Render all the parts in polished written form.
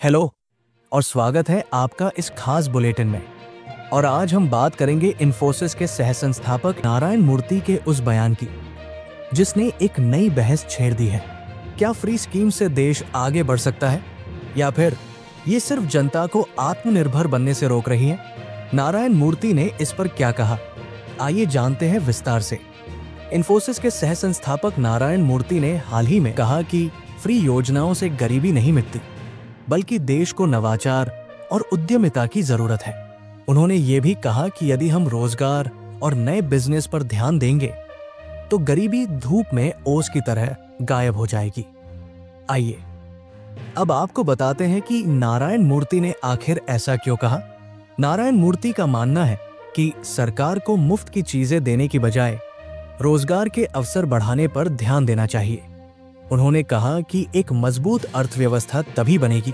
Hello और स्वागत है आपका इस खास बुलेटिन में। और आज हम बात करेंगे इन्फोसिस के सह संस्थापक नारायण मूर्ति के उस बयान की जिसने एक नई बहस छेड़ दी है। क्या फ्री स्कीम से देश आगे बढ़ सकता है या फिर ये सिर्फ जनता को आत्मनिर्भर बनने से रोक रही है? नारायण मूर्ति ने इस पर क्या कहा, आइए जानते हैं विस्तार से। इन्फोसिस के सह संस्थापक नारायण मूर्ति ने हाल ही में कहा कि फ्री योजनाओं से गरीबी नहीं मिटती, बल्कि देश को नवाचार और उद्यमिता की जरूरत है। उन्होंने ये भी कहा कि यदि हम रोजगार और नए बिजनेस पर ध्यान देंगे तो गरीबी धूप में ओस की तरह गायब हो जाएगी। आइए अब आपको बताते हैं कि नारायण मूर्ति ने आखिर ऐसा क्यों कहा। नारायण मूर्ति का मानना है कि सरकार को मुफ्त की चीजें देने की बजाय रोजगार के अवसर बढ़ाने पर ध्यान देना चाहिए। उन्होंने कहा कि एक मजबूत अर्थव्यवस्था तभी बनेगी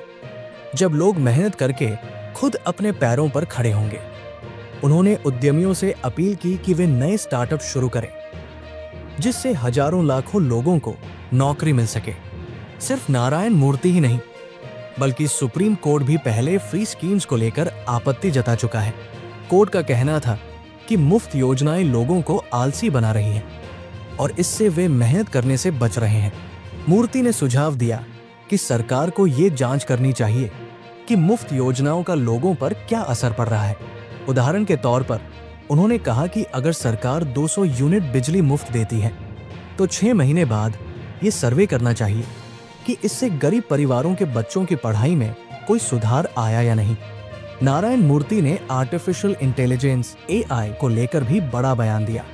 जब लोग मेहनत करके खुद अपने पैरों पर खड़े होंगे। उन्होंने उद्यमियों से अपील की कि वे नए स्टार्टअप शुरू करें जिससे हजारों लाखों लोगों को नौकरी मिल सके। सिर्फ नारायण मूर्ति ही नहीं, बल्कि सुप्रीम कोर्ट भी पहले फ्री स्कीम्स को लेकर आपत्ति जता चुका है। कोर्ट का कहना था कि मुफ्त योजनाएं लोगों को आलसी बना रही हैं और इससे वे मेहनत करने से बच रहे हैं। मूर्ति ने सुझाव दिया कि सरकार को ये जांच करनी चाहिए कि मुफ्त योजनाओं का लोगों पर क्या असर पड़ रहा है। उदाहरण के तौर पर उन्होंने कहा कि अगर सरकार 200 यूनिट बिजली मुफ्त देती है तो 6 महीने बाद ये सर्वे करना चाहिए कि इससे गरीब परिवारों के बच्चों की पढ़ाई में कोई सुधार आया या नहीं। नारायण मूर्ति ने आर्टिफिशियल इंटेलिजेंस AI को लेकर भी बड़ा बयान दिया।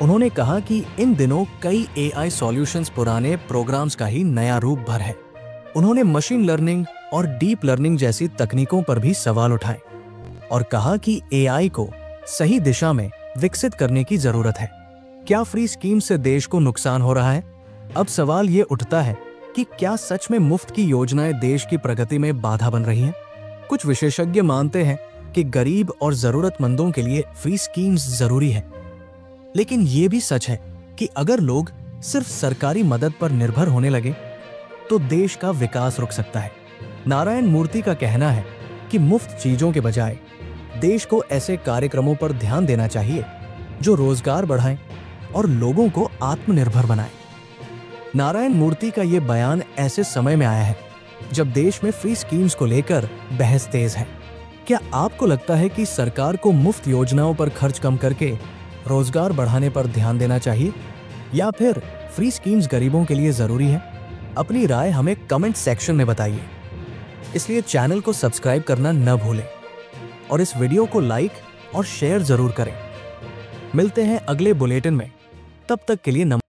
उन्होंने कहा कि इन दिनों कई AI सॉल्यूशंस पुराने प्रोग्राम्स का ही नया रूप भर है। उन्होंने मशीन लर्निंग और डीप लर्निंग जैसी तकनीकों पर भी सवाल उठाए और कहा कि AI को सही दिशा में विकसित करने की जरूरत है। क्या फ्री स्कीम से देश को नुकसान हो रहा है? अब सवाल ये उठता है कि क्या सच में मुफ्त की योजनाएं देश की प्रगति में बाधा बन रही हैं? कुछ विशेषज्ञ मानते हैं कि गरीब और जरूरतमंदों के लिए फ्री स्कीम्स जरूरी है, लेकिन ये भी सच है कि अगर लोग सिर्फ सरकारी मदद पर निर्भर होने लगे तो देश का विकास रुक सकता है। नारायण मूर्ति का कहना है कि मुफ्त चीजों के बजाय देश को ऐसे कार्यक्रमों पर ध्यान देना चाहिए जो रोजगार बढ़ाएं और लोगों को आत्मनिर्भर बनाएं। नारायण मूर्ति का ये बयान ऐसे समय में आया है जब देश में फ्री स्कीम्स को लेकर बहस तेज है। क्या आपको लगता है कि सरकार को मुफ्त योजनाओं पर खर्च कम करके रोजगार बढ़ाने पर ध्यान देना चाहिए या फिर फ्री स्कीम्स गरीबों के लिए जरूरी है? अपनी राय हमें कमेंट सेक्शन में बताइए। इसलिए चैनल को सब्सक्राइब करना न भूलें और इस वीडियो को लाइक और शेयर जरूर करें। मिलते हैं अगले बुलेटिन में, तब तक के लिए नमस्कार।